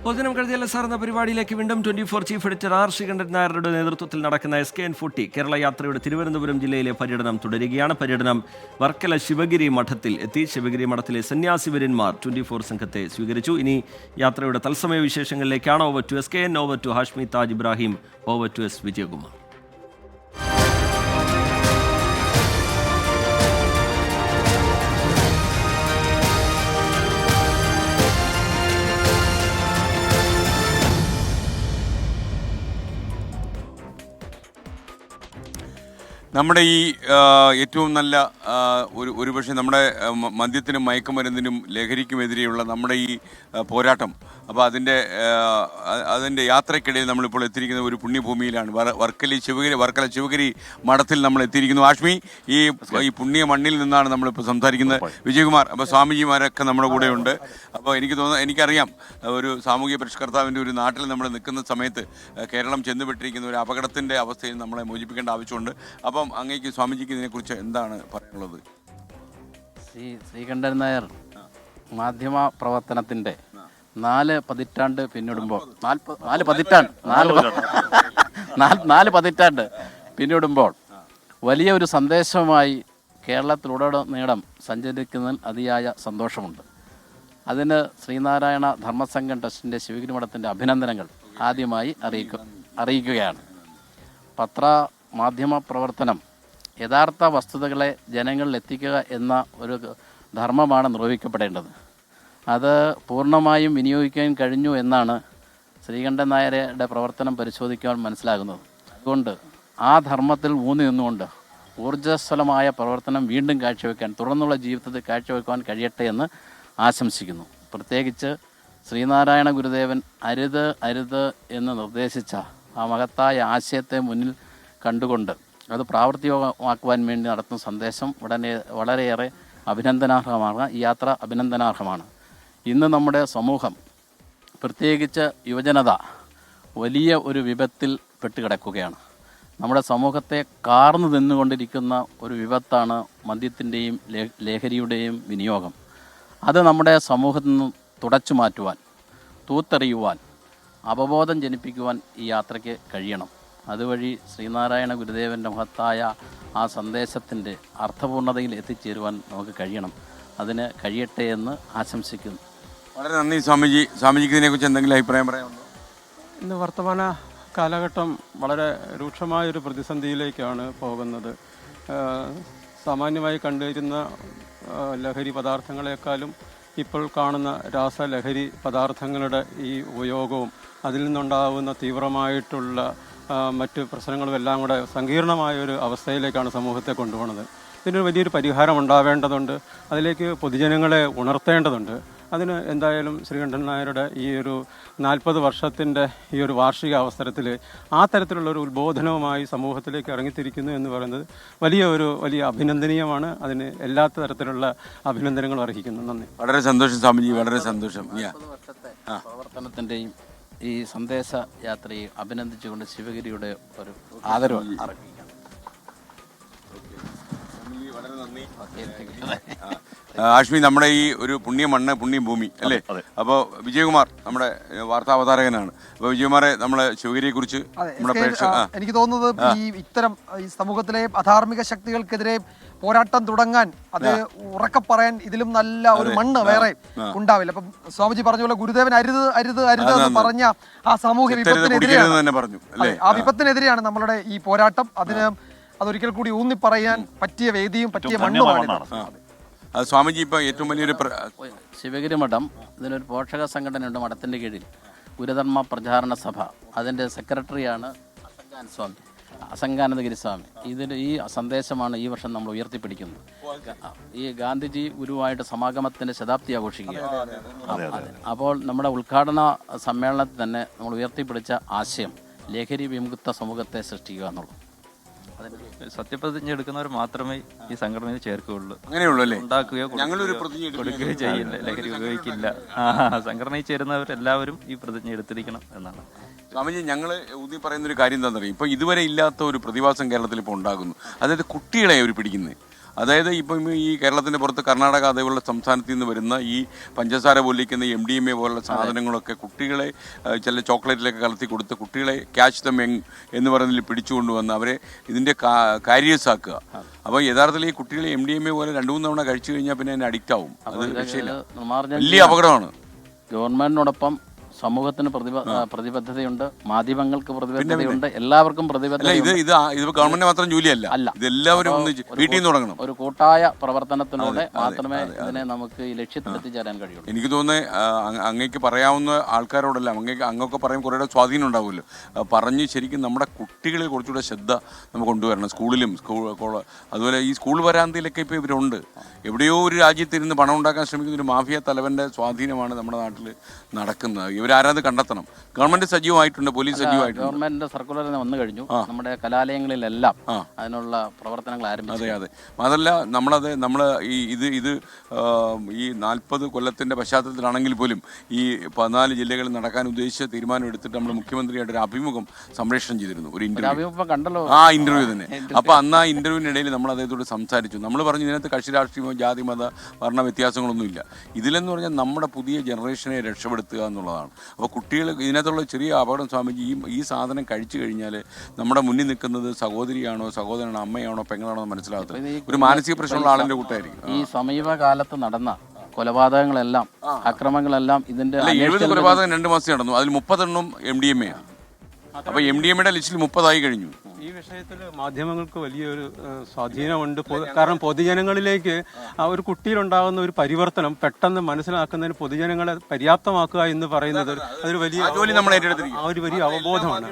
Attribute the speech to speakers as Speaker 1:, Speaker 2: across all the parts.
Speaker 1: പൊതുജനം കഴുതിയല്ല സാർ എന്ന പരിപാടിയിലേക്ക് വീണ്ടും 24 ചീഫ് എഡിറ്റർ ആർ ശ്രീകണ്ഠൻ നായരുടെ നേതൃത്വത്തിൽ നടക്കുന്ന SKN40 കേരള യാത്രയുടെ തിരുവനന്തപുരം ജില്ലയിലെ പര്യടനം തുടരുകയാണ്. പര്യടനം വർക്കല ശിവഗിരി മഠത്തിൽ എത്തി. ശിവഗിരി മഠത്തിലെ സന്യാസിവര്യന്മാർ 24 സംഘത്തെ സ്വീകരിച്ചു. ഇനി യാത്രയുടെ തത്സമയ വിശേഷങ്ങളിലേക്കാണ്. Over to SKN, over to Hashmi Taj Ibrahim, over to S Vijayakumar.
Speaker 2: നമ്മുടെ ഈ ഏറ്റവും നല്ല ഒരുപക്ഷെ നമ്മുടെ മദ്യത്തിനും മയക്കുമരുന്നിനും ലഹരിക്കുമെതിരെയുള്ള നമ്മുടെ ഈ പോരാട്ടം, അപ്പോൾ അതിൻ്റെ യാത്രയ്ക്കിടയിൽ നമ്മളിപ്പോൾ എത്തിയിരിക്കുന്ന ഒരു പുണ്യഭൂമിയിലാണ്. വർക്കല ശിവഗിരി മഠത്തിൽ നമ്മൾ എത്തിയിരിക്കുന്നു. ആഷ്മി, ഈ പുണ്യ മണ്ണിൽ നിന്നാണ് നമ്മളിപ്പോൾ സംസാരിക്കുന്നത്. വിജയകുമാർ, അപ്പോൾ സ്വാമിജിമാരൊക്കെ നമ്മുടെ കൂടെയുണ്ട്. അപ്പോൾ എനിക്കറിയാം, ഒരു സാമൂഹ്യ പരിഷ്കർത്താവിൻ്റെ ഒരു നാട്ടിൽ നമ്മൾ നിൽക്കുന്ന സമയത്ത് കേരളം ചെന്നുപെട്ടിരിക്കുന്ന ഒരു അപകടത്തിൻ്റെ അവസ്ഥയിൽ നമ്മളെ മോചിപ്പിക്കേണ്ട ആവശ്യമുണ്ട്. അപ്പം അങ്ങേക്ക് സ്വാമിജിക്ക് ഇതിനെക്കുറിച്ച് എന്താണ് പറയാനുള്ളത്?
Speaker 3: ശ്രീകണ്ഠൻ നായർ മാധ്യമ പ്രവർത്തനത്തിൻ്റെ 4 പതിറ്റാണ്ട് പിന്നിടുമ്പോൾ 4 പതിറ്റാണ്ട് പിന്നിടുമ്പോൾ വലിയ ഒരു സന്ദേശമായി കേരളത്തിലുടനീളം സഞ്ചരിക്കുന്നതിൽ അതിയായ സന്തോഷമുണ്ട്. അതിന് ശ്രീനാരായണ ധർമ്മസംഘം ട്രസ്റ്റിൻ്റെ ശിവഗിരി മഠത്തിൻ്റെ അഭിനന്ദനങ്ങൾ ആദ്യമായി അറിയിക്കുകയാണ്. മാധ്യമ പ്രവർത്തനം യഥാർത്ഥ വസ്തുതകളെ ജനങ്ങളിൽ എത്തിക്കുക എന്ന ഒരു ധർമ്മമാണ് നിർവഹിക്കപ്പെടേണ്ടത്. അത് പൂർണ്ണമായും വിനിയോഗിക്കാൻ കഴിഞ്ഞു എന്നാണ് ശ്രീകണ്ഠൻ നായരുടെ പ്രവർത്തനം പരിശോധിക്കാൻ മനസ്സിലാകുന്നത്. അതുകൊണ്ട് ആ ധർമ്മത്തിൽ ഊന്നി നിന്നുകൊണ്ട് ഊർജ്ജസ്വലമായ പ്രവർത്തനം വീണ്ടും കാഴ്ചവെക്കാൻ, തുടർന്നുള്ള ജീവിതത്തിൽ കാഴ്ചവെക്കാൻ കഴിയട്ടെ എന്ന് ആശംസിക്കുന്നു. പ്രത്യേകിച്ച് ശ്രീനാരായണ ഗുരുദേവൻ അരുത് എന്ന് നിർദ്ദേശിച്ച ആ മഹത്തായ ആശയത്തെ മുന്നിൽ കണ്ടുകൊണ്ട് അത് പ്രാവർത്തികമാക്കുവാൻ വേണ്ടി നടത്തുന്ന സന്ദേശം വളരെയേറെ അഭിനന്ദനാർഹമാണ്. ഈ യാത്ര അഭിനന്ദനാർഹമാണ്. ഇന്ന് നമ്മുടെ സമൂഹം, പ്രത്യേകിച്ച് യുവജനത, വലിയ ഒരു വിപത്തിൽ പെട്ടുകിടക്കുകയാണ്. നമ്മുടെ സമൂഹത്തെ കാർന്നു നിന്നുകൊണ്ടിരിക്കുന്ന ഒരു വിപത്താണ് മദ്യത്തിൻ്റെയും ലഹരിയുടെയും വിനിയോഗം. അത് നമ്മുടെ സമൂഹത്തിൽ നിന്ന് തുടച്ചു മാറ്റുവാൻ, തൂത്തെറിയുവാൻ, അവബോധം ജനിപ്പിക്കുവാൻ ഈ യാത്രയ്ക്ക് കഴിയണം. അതുവഴി ശ്രീനാരായണ ഗുരുദേവൻ്റെ മഹത്തായ ആ സന്ദേശത്തിൻ്റെ അർത്ഥപൂർണതയിൽ എത്തിച്ചേരുവാൻ നമുക്ക് കഴിയണം. അതിന് കഴിയട്ടെ എന്ന് ആശംസിക്കുന്നു.
Speaker 2: വളരെ നന്ദി സ്വാമിജി. സ്വാമിജിക്ക് ഇതിനെക്കുറിച്ച് എന്തെങ്കിലും അഭിപ്രായം പറയാനുണ്ടോ?
Speaker 4: ഇന്ന് വർത്തമാന കാലഘട്ടം വളരെ രൂക്ഷമായൊരു പ്രതിസന്ധിയിലേക്കാണ് പോകുന്നത്. സാമാന്യമായി കണ്ടുവരുന്ന ലഹരി പദാർത്ഥങ്ങളെക്കാളും ഇപ്പോൾ കാണുന്ന രാസലഹരി പദാർത്ഥങ്ങളുടെ ഈ ഉപയോഗവും അതിൽ നിന്നുണ്ടാകുന്ന തീവ്രമായിട്ടുള്ള മറ്റ് പ്രശ്നങ്ങളും എല്ലാം കൂടെ സങ്കീർണമായൊരു അവസ്ഥയിലേക്കാണ് സമൂഹത്തെ കൊണ്ടുപോകുന്നത്. ഇതിനൊരു വലിയൊരു പരിഹാരം ഉണ്ടാവേണ്ടതുണ്ട്. അതിലേക്ക് പൊതുജനങ്ങളെ ഉണർത്തേണ്ടതുണ്ട്. അതിന് എന്തായാലും ശ്രീകണ്ഠൻ നായരുടെ ഈ ഒരു 40 വർഷത്തിൻ്റെ ഈ ഒരു വാർഷിക അവസരത്തിൽ ആ തരത്തിലുള്ളൊരു ഉത്ബോധനവുമായി സമൂഹത്തിലേക്ക് ഇറങ്ങിത്തിരിക്കുന്നു എന്ന് പറയുന്നത് വലിയ അഭിനന്ദനീയമാണ്. അതിന് എല്ലാ തരത്തിലുള്ള അഭിനന്ദനങ്ങളും അർഹിക്കുന്നു. നന്ദി.
Speaker 2: വളരെ സന്തോഷം സ്വാമിജി, വളരെ സന്തോഷം.
Speaker 3: 40 വർഷത്തെ പ്രവർത്തനത്തിൻ്റെയും ഈ സന്ദേശ യാത്രയെ അഭിനന്ദിച്ചുകൊണ്ട് ശിവഗിരിയുടെ ഒരു ആദരവ് അർപ്പിക്കാം.
Speaker 2: ആഷ്മി, നമ്മുടെ ഈ ഒരു പുണ്യമണ്ണ്, പുണ്യഭൂമി അല്ലേ? അപ്പോൾ വിജയകുമാർ നമ്മുടെ വാർത്താവതാരകനാണ്. അപ്പോൾ വിജയകുമാറെ, നമ്മളെ ശിവഗിരിയെ കുറിച്ച്
Speaker 5: എനിക്ക് തോന്നുന്നത് ഇത്തരം ഈ സമൂഹത്തിലെ അധാർമിക ശക്തികൾക്കെതിരെ പോരാട്ടം തുടങ്ങാൻ, അത് ഉറക്കെ പറയാൻ ഇതിലും നല്ല ഒരു മണ്ണ് വേറെ ഉണ്ടാവില്ല. അപ്പം സ്വാമിജി പറഞ്ഞ പോലെ ഗുരുദേവൻ അരുത് എന്ന് പറഞ്ഞ ആ സാമൂഹ്യ വിപത്തിനെതിരെയാണ് നമ്മളുടെ ഈ പോരാട്ടം. അതൊരിക്കൽ കൂടി ഊന്നി പറയാൻ പറ്റിയ വേദിയും പറ്റിയ മണ്ണുമാണ്.
Speaker 2: സ്വാമിജി ഇപ്പൊ ഏറ്റവും വലിയൊരു
Speaker 3: ശിവഗിരി മഠം, ഇതിനൊരു പോഷക സംഘടനയുണ്ട് മഠത്തിന്റെ കീഴിൽ, ഗുരുധർമ്മ പ്രചാരണ സഭ. അതിന്റെ സെക്രട്ടറിയാണ് അസംഗാനന്ദഗിരി സ്വാമി. ഈ സന്ദേശമാണ് ഈ വർഷം നമ്മൾ ഉയർത്തിപ്പിടിക്കുന്നത്. ഈ ഗാന്ധിജി ഗുരുവായിട്ട് സമാഗമത്തിന്റെ ശതാബ്ദി ആഘോഷിക്കുകയാണ്. അപ്പോൾ നമ്മുടെ ഉദ്ഘാടന സമ്മേളനത്തിൽ തന്നെ നമ്മൾ ഉയർത്തിപ്പിടിച്ച ആശയം ലഹരി വിമുക്ത സമൂഹത്തെ സൃഷ്ടിക്കുക എന്നുള്ളത്.
Speaker 6: സത്യപ്രതിജ്ഞ എടുക്കുന്നവർ മാത്രമേ ഈ സംഘടനയിൽ ചേർക്കുകയുള്ളൂ.
Speaker 2: അങ്ങനെയുള്ളൂ അല്ലേ?
Speaker 6: ഉണ്ടാക്കുകയോ കൊടുക്കുകയോ ചെയ്യില്ല, ലഹരി ഉപയോഗിക്കില്ല. സംഘടനയിൽ ചേരുന്നവരെല്ലാവരും ഈ പ്രതിജ്ഞ എടുത്തിരിക്കണം എന്നാണ്.
Speaker 2: സ്വാമിജി, ഞങ്ങൾ ഊന്നി പറയുന്നൊരു കാര്യം എന്താണെന്നറിയാം. ഇപ്പോൾ ഇതുവരെ ഇല്ലാത്ത ഒരു പ്രതിഭാസം കേരളത്തിൽ ഇപ്പോൾ ഉണ്ടാകുന്നു. അതായത് കുട്ടികളെ അവർ പിടിക്കുന്നത്. അതായത് ഇപ്പം ഈ കേരളത്തിൻ്റെ പുറത്ത് കർണാടക അതേപോലുള്ള സംസ്ഥാനത്തിൽ നിന്ന് വരുന്ന ഈ പഞ്ചസാര പൊല്ലിക്കുന്ന MDMA പോലുള്ള സാധനങ്ങളൊക്കെ കുട്ടികളെ ചില ചോക്ലേറ്റിലൊക്കെ കലർത്തി കൊടുത്ത് കുട്ടികളെ ക്യാച്ച് ദ യങ് എന്ന് പറയുന്നതിൽ പിടിച്ചുകൊണ്ടുവന്ന് അവരെ ഇതിൻ്റെ കാരിയേഴ്സ് ആക്കുക. അപ്പോൾ യഥാർത്ഥത്തിൽ ഈ കുട്ടികൾ MDMA പോലെ 2-3 തവണ കഴിച്ചു കഴിഞ്ഞാൽ പിന്നെ അതിന് അഡിക്റ്റ് ആവും. അത് രക്ഷയില്ല, വലിയ അപകടമാണ്.
Speaker 3: ഗവൺമെന്റിനോടൊപ്പം സമൂഹത്തിന് പ്രതിബദ്ധതയുണ്ട്, മാധ്യമങ്ങൾക്ക് പ്രതിബദ്ധതയുണ്ട്, എല്ലാവർക്കും പ്രതിബദ്ധതയുണ്ട്.
Speaker 2: ഇത് ഗവൺമെന്റ് മാത്രം ജോലിയല്ല, ഇതെല്ലാവരും വീട്ടിൽ നിന്ന് തുടങ്ങണം.
Speaker 3: ഒരു കൂട്ടായ പ്രവർത്തനത്തിലൂടെ മാത്രമേ ഇതിനെ നമുക്ക് ഈ ലക്ഷ്യത്തിലെത്തിച്ചേരാൻ കഴിയുള്ളൂ.
Speaker 2: എനിക്ക് തോന്നുന്നത് അങ്ങേക്ക് പറയാവുന്ന ആൾക്കാരോടല്ല, അങ്ങൊക്കെ പറയും കുറേ സ്വാധീനം ഉണ്ടാവുമല്ലോ, പറഞ്ഞ് ശരിക്കും നമ്മുടെ കുട്ടികളിൽ കുറച്ചുകൂടെ ശ്രദ്ധ നമുക്ക് കൊണ്ടുവരണം. സ്കൂളിലും അതുപോലെ ഈ സ്കൂൾ വരാന്തയിലൊക്കെ ഇപ്പോൾ ഇവരുണ്ട്. എവിടെയോ ഒരു രാജ്യത്തിരുന്ന് പണം ഉണ്ടാക്കാൻ ശ്രമിക്കുന്ന ഒരു മാഫിയ തലവൻ്റെ സ്വാധീനമാണ് നമ്മുടെ നാട്ടിൽ നടക്കുന്നത്. ഇവരാരത് കണ്ടെത്തണം. ഗവൺമെന്റ് സജീവമായിട്ടുണ്ട്, പോലീസ് സജീവമായിട്ടുണ്ട്.
Speaker 3: ഗവൺമെന്റ് സർക്കുലർ വന്നു കഴിഞ്ഞു. നമ്മുടെ കലാലയങ്ങളിലെല്ലാം അതിനുള്ള പ്രവർത്തനങ്ങൾ ആരംഭിച്ചു.
Speaker 2: അതെ അതെ. അതല്ല നമ്മൾ ഈ 40 കൊല്ലത്തിന്റെ പശ്ചാത്തലത്തിലാണെങ്കിൽ പോലും ഈ 14 ജില്ലകളിൽ നടക്കാൻ ഉദ്ദേശിച്ച തീരുമാനം എടുത്തിട്ട് നമ്മൾ മുഖ്യമന്ത്രിയായിട്ട് ഒരു അഭിമുഖം സംപ്രേഷണം ചെയ്തിരുന്നു. ഒരു ഇന്റർവ്യൂ
Speaker 3: കണ്ടല്ലോ,
Speaker 2: ഇന്റർവ്യൂ തന്നെ. അപ്പൊ അന്ന് ആ ഇന്റർവ്യൂവിനിടയിൽ നമ്മൾ അദ്ദേഹത്തോട് സംസാരിച്ചു. നമ്മൾ പറഞ്ഞു ഇതിനകത്ത് കക്ഷി രാഷ്ട്രീയമോ ജാതി മത വർണ്ണ വ്യത്യാസങ്ങളൊന്നുമില്ല. ഇതിലെന്ന് പറഞ്ഞാൽ നമ്മുടെ പുതിയ ജനറേഷനെ രക്ഷപ്പെടുത്തുക എന്നുള്ളതാണ്. അപ്പോൾ കുട്ടികൾ ഇതിനകത്തുള്ള ചെറിയ അപകടം സ്വാമിജി, ഈ സാധനം കഴിച്ചു കഴിഞ്ഞാൽ നമ്മുടെ മുന്നിൽ നിൽക്കുന്നത് സഹോദരിയാണോ സഹോദരനാണോ അമ്മയാണോ പെങ്ങളാണോ എന്ന് മനസ്സിലാകത്തില്ല. ഒരു മാനസിക പ്രശ്നമുള്ള ആളിന്റെ കൂട്ടായിരിക്കും.
Speaker 3: ഈ സമീപകാലത്ത് നടന്ന കൊലപാതകങ്ങളെല്ലാം അക്രമങ്ങളെല്ലാം ഇതിന്റെ
Speaker 2: 70 കൊലപാതകം 2 മാസം നടന്നു. അതിൽ 30 എണ്ണം MDMA ആണ്. അപ്പൊ MDMA ലിസ്റ്റിൽ 30 ആയി കഴിഞ്ഞു.
Speaker 4: ഈ വിഷയത്തിൽ മാധ്യമങ്ങൾക്ക് വലിയൊരു സ്വാധീനമുണ്ട്. കാരണം പൊതുജനങ്ങളിലേക്ക് ആ ഒരു കുട്ടിയിലുണ്ടാകുന്ന ഒരു പരിവർത്തനം പെട്ടെന്ന് മനസ്സിലാക്കുന്നതിന് പൊതുജനങ്ങളെ പര്യാപ്തമാക്കുക എന്ന് പറയുന്നത് അതൊരു വലിയ അവബോധമാണ്.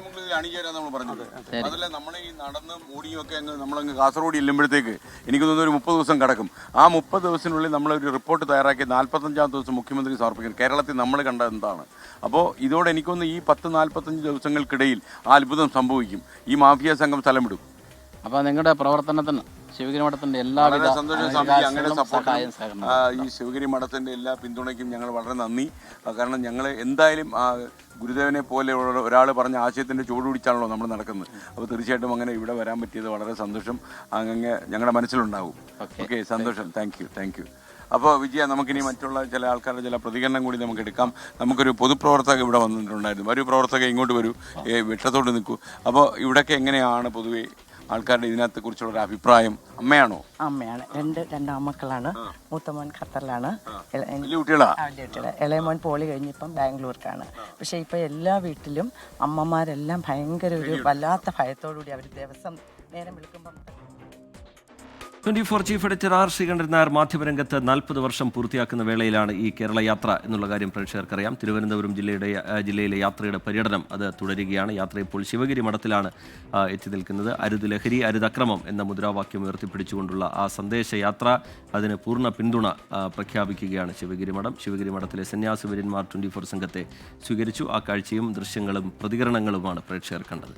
Speaker 2: അതല്ല, നമ്മൾ ഈ നടന്ന് ഓടിയൊക്കെ നമ്മളങ്ങ് കാസർഗോഡ് ചെല്ലുമ്പോഴത്തേക്ക് എനിക്ക് തോന്നുന്നു ഒരു 30 ദിവസം കിടക്കും. ആ 30 ദിവസത്തിനുള്ളിൽ നമ്മളൊരു റിപ്പോർട്ട് തയ്യാറാക്കി 45-ാം ദിവസം മുഖ്യമന്ത്രി സമർപ്പിക്കും. കേരളത്തിൽ നമ്മൾ കണ്ടത് എന്താണ്? അപ്പോൾ ഇതോടെ എനിക്കൊന്ന് ഈ 10-45 ദിവസങ്ങൾക്കിടയിൽ ആ അത്ഭുതം സംഭവിക്കും. ഈ മാഫിയ സംഘം സ്ഥലം വിടും.
Speaker 3: അപ്പോൾ നിങ്ങളുടെ പ്രവർത്തനത്തിന് ശിവഗിരി മഠത്തിന്റെ എല്ലാവിധ
Speaker 2: ഈ ശിവഗിരി മഠത്തിന്റെ എല്ലാ പിന്തുണയ്ക്കും ഞങ്ങൾ വളരെ നന്ദി. കാരണം ഞങ്ങൾ എന്തായാലും ഗുരുദേവനെ പോലെ ഒരാൾ പറഞ്ഞ ആശയത്തിന്റെ ചുവട് പിടിച്ചാണല്ലോ നമ്മൾ നടക്കുന്നത്. അപ്പോൾ തീർച്ചയായിട്ടും അങ്ങനെ ഇവിടെ വരാൻ പറ്റിയത് വളരെ സന്തോഷം. അങ്ങനെ ഞങ്ങളുടെ മനസ്സിലുണ്ടാവും. ഓക്കെ, സന്തോഷം. Thank you. അപ്പോൾ വിജയ, നമുക്കിനി മറ്റുള്ള ചില ആൾക്കാരുടെ ചില പ്രതികരണം കൂടി നമുക്ക് എടുക്കാം. നമുക്കൊരു പൊതുപ്രവർത്തക ഇവിടെ വന്നിട്ടുണ്ടായിരുന്നു. ഒരു പ്രവർത്തക ഇങ്ങോട്ട് വരൂ, വെട്ടത്തോട്ട് നിൽക്കൂ. അപ്പോൾ ഇവിടെയൊക്കെ എങ്ങനെയാണ് പൊതുവെ ആൾക്കാരുടെ ഇതിനകത്തെ കുറിച്ചുള്ള അഭിപ്രായം? അമ്മയാണോ?
Speaker 7: അമ്മയാണ്. രണ്ടാമക്കളാണ്. മൂത്തമോൻ ഖത്തറിലാണ്,
Speaker 2: വലിയ കുട്ടികളാ.
Speaker 7: ഇളയമോൻ പോളി കഴിഞ്ഞിപ്പം ബാംഗ്ലൂർക്കാണ്. പക്ഷെ ഇപ്പൊ എല്ലാ വീട്ടിലും അമ്മമാരെല്ലാം ഭയങ്കര ഒരു വല്ലാത്ത ഭയത്തോടുകൂടി അവർ ദിവസം നേരം വിളിക്കുമ്പം
Speaker 1: 24 chief editor R Sreekandan Nair മാധ്യമരംഗത്ത് 40 വർഷം പൂർത്തിയാക്കുന്ന വേളയിലാണ് ഈ കേരള യാത്ര എന്നുള്ള കാര്യം പ്രേക്ഷകർക്കറിയാം. തിരുവനന്തപുരം ജില്ലയിലെ യാത്രയുടെ പര്യടനം അത് തുടരുകയാണ്. യാത്ര ഇപ്പോൾ ശിവഗിരി മഠത്തിലാണ് എത്തി നിൽക്കുന്നത്. അരുത് ലഹരി അരുത് അക്രമം എന്ന മുദ്രാവാക്യം ഉയർത്തിപ്പിടിച്ചുകൊണ്ടുള്ള ആ സന്ദേശയാത്ര, അതിന് പൂർണ്ണ പിന്തുണ പ്രഖ്യാപിക്കുകയാണ് ശിവഗിരി മഠം. ശിവഗിരി മഠത്തിലെ സന്യാസി വര്യന്മാർ 24 സംഘത്തെ സ്വീകരിച്ചു. ആ കാഴ്ചയും ദൃശ്യങ്ങളും പ്രതികരണങ്ങളുമാണ് പ്രേക്ഷകർ കണ്ടത്.